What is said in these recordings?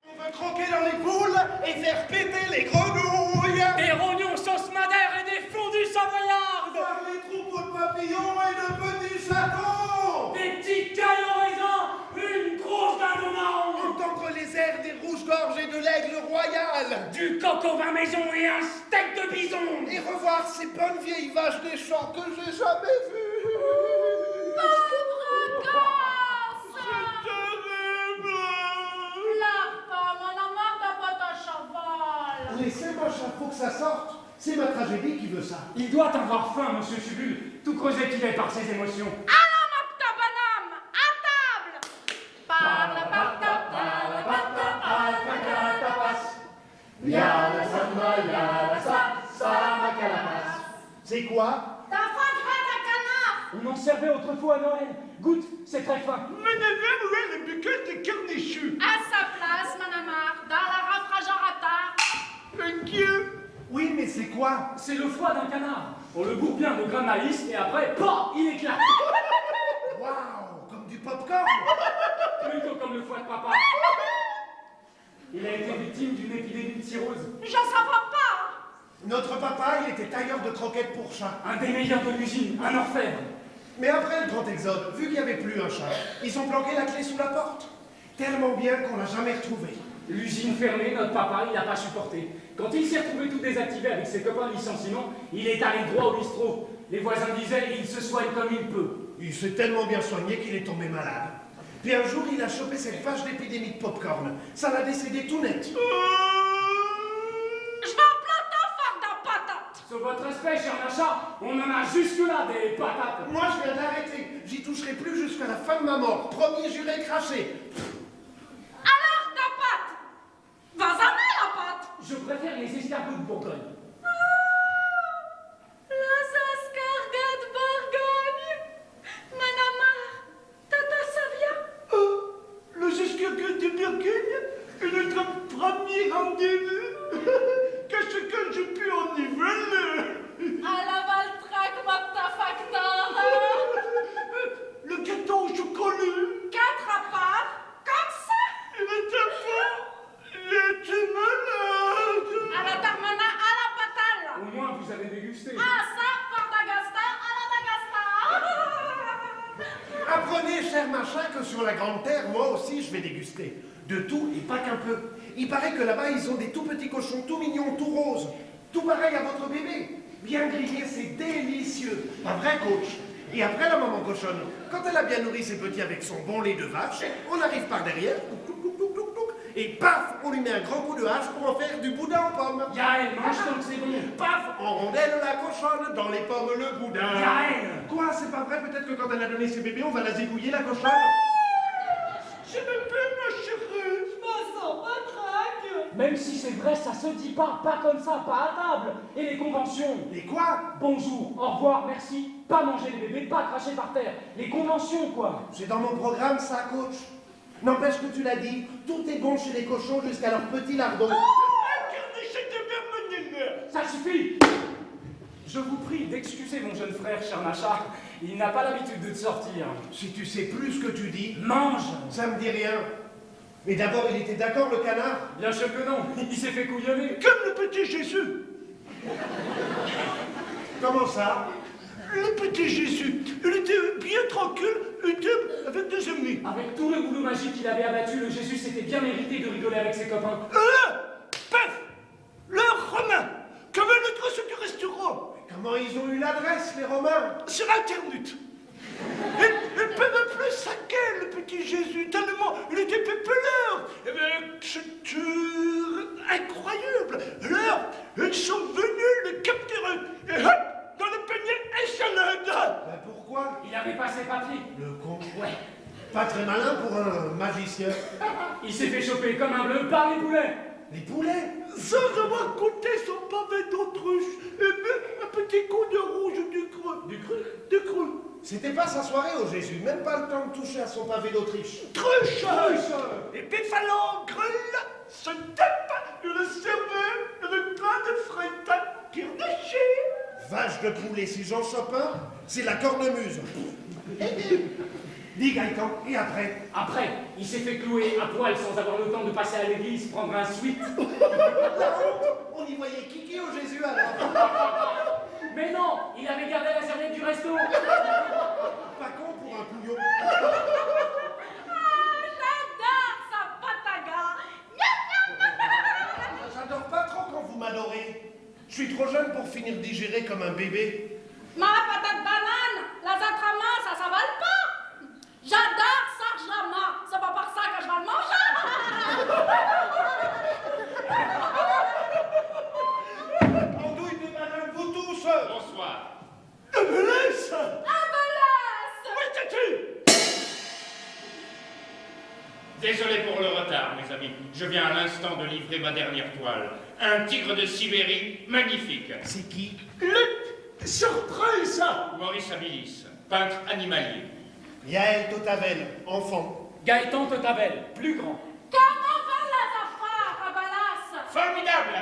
On veut croquer dans les poules et faire péter les grenouilles. Des rognons sauce madère et des fondus savoyardes. Voir les troupeaux de papillons et de petits chatons. Des petits cailles au raisin, une grosse dinde au marron. Entendre les airs des rouges-gorges et de l'aigle royal. Du coq au vin maison et un steak de bison. Et revoir ces bonnes vieilles vaches des champs que j'ai jamais vues. Laissez mon chapeau que ça sorte. C'est ma tragédie qui veut ça. Il doit avoir faim, monsieur Subul, tout creusé qu'il est par ses émotions. Alors, ma tabanam, à table. Parla, parta, parla, parta, alta, catapas. Yala samba, yala sa calapas. C'est quoi? Ta foi de canard. On en servait autrefois à Noël. Goûte, c'est très fin. Mais ne où est le buquet de carnichus? À sa place, Manamar, dans la rafragerata. Dieu. Oui, mais c'est quoi? C'est le foie d'un canard. On le bourre bien de grains de maïs et après, PAH, il éclate. Waouh, comme du popcorn. Plutôt comme le foie de papa. Il a été victime d'une épidémie de cirrhose. J'en savais pas. Notre papa, il était tailleur de croquettes pour chats. Un des meilleurs de l'usine, un orfèvre. Mais après le grand exode, vu qu'il n'y avait plus un chat, ils ont planqué la clé sous la porte. Tellement bien qu'on l'a jamais retrouvé. L'usine fermée, notre papa, il n'a pas supporté. Quand il s'est retrouvé tout désactivé avec ses copains de licenciement, il est allé droit au bistrot. Les voisins disaient, il se soigne comme il peut. Il s'est tellement bien soigné qu'il est tombé malade. Puis un jour, il a chopé cette vache d'épidémie de popcorn. Ça l'a décédé tout net. Je vais planter ta fac dans patate. Sur votre respect, cher Nacha, on en a jusque-là des patates. Moi, je viens d'arrêter. J'y toucherai plus jusqu'à la fin de ma mort. Premier juré craché. Alors, ta pâte. Vas-en, la pâte. Je préfère les escargots de Bourgogne. Les escargots de Bourgogne. Manamar, tata Savia. Oh, les escargots de Bourgogne est notre premier rendez-vous. Qu'est-ce que j'ai pu en niveler? À la Valtraque, ma ta facteur. Le gâteau au chocolat. 4 à part, comme ça. Il était fort. Il était malade. À la tarmana, à la patale. Au moins, vous avez dégusté. Ah, ça, par d'Agasta, à la d'Agasta. Apprenez, cher machin, que sur la Grande Terre, moi aussi, je vais déguster. De tout et pas qu'un peu. Il paraît que là-bas, ils ont des tout petits cochons, tout mignons, tout roses. Tout pareil à votre bébé. Bien grillé, c'est délicieux. Pas vrai, coach? Et après, la maman cochonne, quand elle a bien nourri ses petits avec son bon lait de vache, on arrive par derrière, touc, touc, touc, touc, touc, touc, et paf, on lui met un grand coup de hache pour en faire du boudin aux pommes. Yael, mange donc, c'est bon. Paf, en rondelle la cochonne, dans les pommes le boudin. Yael. Quoi, c'est pas vrai? Peut-être que quand elle a donné ses bébés, on va la zigouiller, la cochonne? J'ai même pas ma chérie. Je me sens pas traque. Même si c'est vrai, ça se dit pas comme ça, pas à table. Et les conventions? Et quoi? Bonjour, au revoir, merci. Pas manger les bébés, pas cracher par terre. Les conventions, quoi. C'est dans mon programme, ça, coach. N'empêche que tu l'as dit, tout est bon chez les cochons jusqu'à leur petit lardon. Ça suffit. Je vous prie d'excuser mon jeune frère, cher Nacha. Il n'a pas l'habitude de te sortir. Si tu sais plus ce que tu dis, Mange. ça me dit rien. Mais d'abord, il était d'accord, le canard? Bien sûr que non, il s'est fait couillonner. Comme le petit Jésus. Comment ça? Le petit Jésus, il était bien tranquille, il était avec des amis. Avec tout le boulot magique qu'il avait abattu, le Jésus s'était bien mérité de rigoler avec ses copains. Paf! L'heure Romain, qu'avait l'adresse du restaurant? Comment ils ont eu l'adresse, les Romains? Sur Internet. Il peuvent plus saquer le petit Jésus, tellement il était pépeleur. C'était incroyable. Alors, ils sont venus le capturer. Et hop, dans le panier échalade. Ben pourquoi? Il n'avait pas ses papiers. Le con. Ouais. Pas très malin pour un magicien. Il s'est fait choper comme un bleu par les poulets. Les poulets? Sans avoir goûté son pavé d'autruche. Et même un petit coup de rouge du cru. Du cru? Du cru. C'était pas sa soirée au Jésus, même pas le temps de toucher à son pavé d'Autriche. Truche! Et Péphalo, grêle, se tape, le servait, le plat de frites, vache de poulet, si Jean Chopin, c'est la cornemuse. Dis Gaëtan, et après? Après, il s'est fait clouer à poil sans avoir le temps de passer à l'église, prendre un suite. La honte! On y voyait Kiki au Jésus alors. Mais non, il avait gardé la serviette du resto. Pas con pour un couillon. J'adore sa pataga. J'adore pas trop quand vous m'adorez. Je suis trop jeune pour finir digéré comme un bébé. Ma patate banane, la zatrama, ça s'avale pas. J'adore ça, Jama. C'est pas par ça que je vais le manger. Andouille de madame, vous tous! Bonsoir. Me laisse! Abalasse. Où étais-tu? Désolé pour le retard, mes amis. Je viens à l'instant de livrer ma dernière toile. Un tigre de Sibérie magnifique. C'est qui? Le surprise! Maurice Abilis, peintre animalier. Yael Totavel, enfant. Gaëtan Totavel, plus grand. Comment va les affaires, Abalasse? Formidable!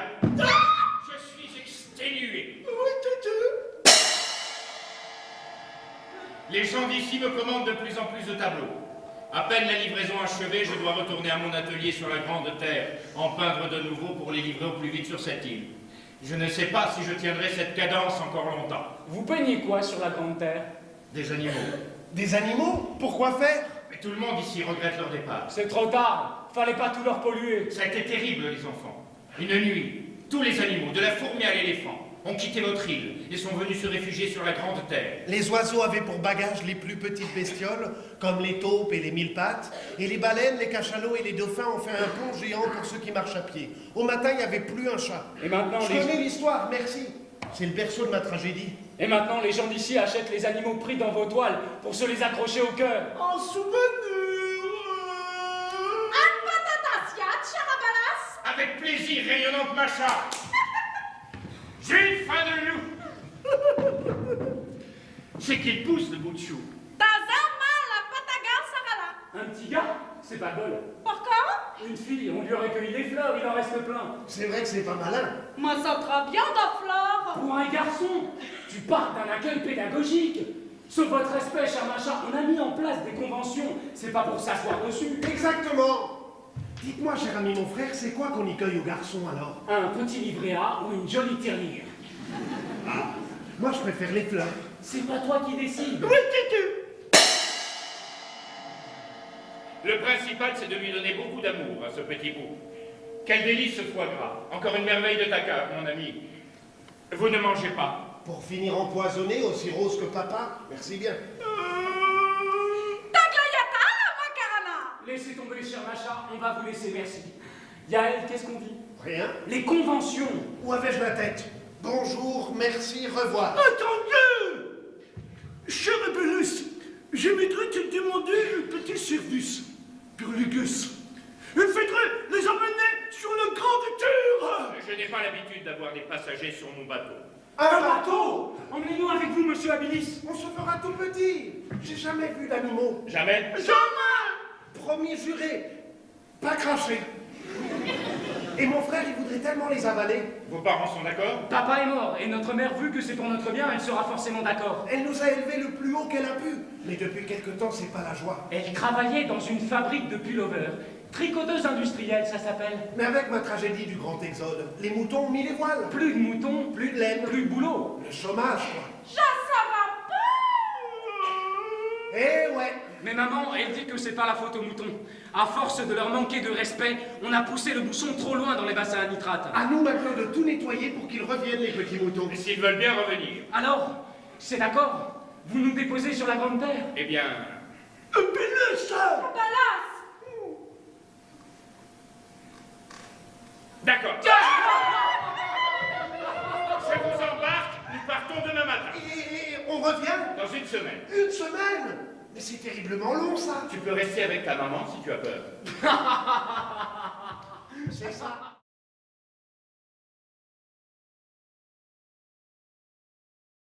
Je suis exténué. Où étais-tu? Les gens d'ici me commandent de plus en plus de tableaux. À peine la livraison achevée, je dois retourner à mon atelier sur la Grande Terre, en peindre de nouveau pour les livrer au plus vite sur cette île. Je ne sais pas si je tiendrai cette cadence encore longtemps. Vous peignez quoi sur la Grande Terre? Des animaux. Des animaux? Pourquoi faire? Mais tout le monde ici regrette leur départ. C'est trop tard. Fallait pas tout leur polluer. Ça a été terrible, les enfants. Une nuit, tous les animaux, de la fourmi à l'éléphant, ont quitté notre île et sont venus se réfugier sur la Grande Terre. Les oiseaux avaient pour bagage les plus petites bestioles, comme les taupes et les mille pattes, et les baleines, les cachalots et les dauphins ont fait un pont géant pour ceux qui marchent à pied. Au matin, il n'y avait plus un chat. Et maintenant, Je connais l'histoire, merci. C'est le berceau de ma tragédie. Et maintenant, les gens d'ici achètent les animaux pris dans vos toiles pour se les accrocher au cœur. En souvenir. Un patatasiat, cher Abalasse. Avec plaisir, rayonnante Macha. J'ai faim de loup. C'est qu'il pousse le bout de chou. Tazama, la pataga, sarala. Un petit gars? C'est pas bol. Pourquoi? Une fille, on lui aurait cueilli des fleurs, il en reste plein. C'est vrai que c'est pas malin. Moi, ça fera bien de fleurs. Pour un garçon, tu pars d'un accueil pédagogique. Sauf votre respect, cher machin, on a mis en place des conventions. C'est pas pour s'asseoir dessus. Exactement. Dites-moi, cher ami mon frère, c'est quoi qu'on y cueille aux garçons alors? Un petit livret A ou une jolie tirelire. Moi, je préfère les fleurs. C'est pas toi qui décides. Où étais-tu? Le principal, c'est de lui donner beaucoup d'amour à ce petit bout. Quel délice ce foie gras. Encore une merveille de ta cave, mon ami. Vous ne mangez pas. Pour finir empoisonné, aussi rose que papa. Merci bien. Taglayata, macarana. Laissez tomber, cher machin, on va vous laisser, merci. Yael, qu'est-ce qu'on dit? Rien. Les conventions. Où avais-je la tête? Bonjour, merci, revoir. Attendez! Cher Abelus, j'aimerais te demander un petit service pour les gosses. Il faudrait les emmener sur le grand tour! Je n'ai pas l'habitude d'avoir des passagers sur mon bateau. Un bateau? Emmenez-nous avec vous, monsieur Abilis. On se fera tout petit. J'ai jamais vu d'animaux. Jamais? Jamais! Promis juré, pas cracher. Et mon frère, il voudrait tellement les avaler. Vos parents sont d'accord? Papa est mort, et notre mère, vu que c'est pour notre bien, elle sera forcément d'accord. Elle nous a élevés le plus haut qu'elle a pu. Mais depuis quelque temps, c'est pas la joie. Elle travaillait dans une fabrique de pullovers. Tricoteuse industrielle, ça s'appelle. Mais avec ma tragédie du grand exode, les moutons ont mis les voiles. Plus de moutons, Plus de laine. plus de boulot. Le chômage, quoi. Je saurai pas. Eh ouais. Mais maman, elle dit que c'est pas la faute aux moutons. À force de leur manquer de respect, on a poussé le bouchon trop loin dans les bassins à nitrate. À nous maintenant de tout nettoyer pour qu'ils reviennent, les petits moutons. Et s'ils veulent bien revenir? Alors, c'est d'accord? Vous nous déposez sur la Grande Terre? Eh bien, Abelus! Abalasse. d'accord. Je vous embarque, nous partons demain matin. Et on revient? Dans une semaine. Une semaine? Mais c'est terriblement long, ça. Tu peux rester avec ta maman si tu as peur. C'est ça.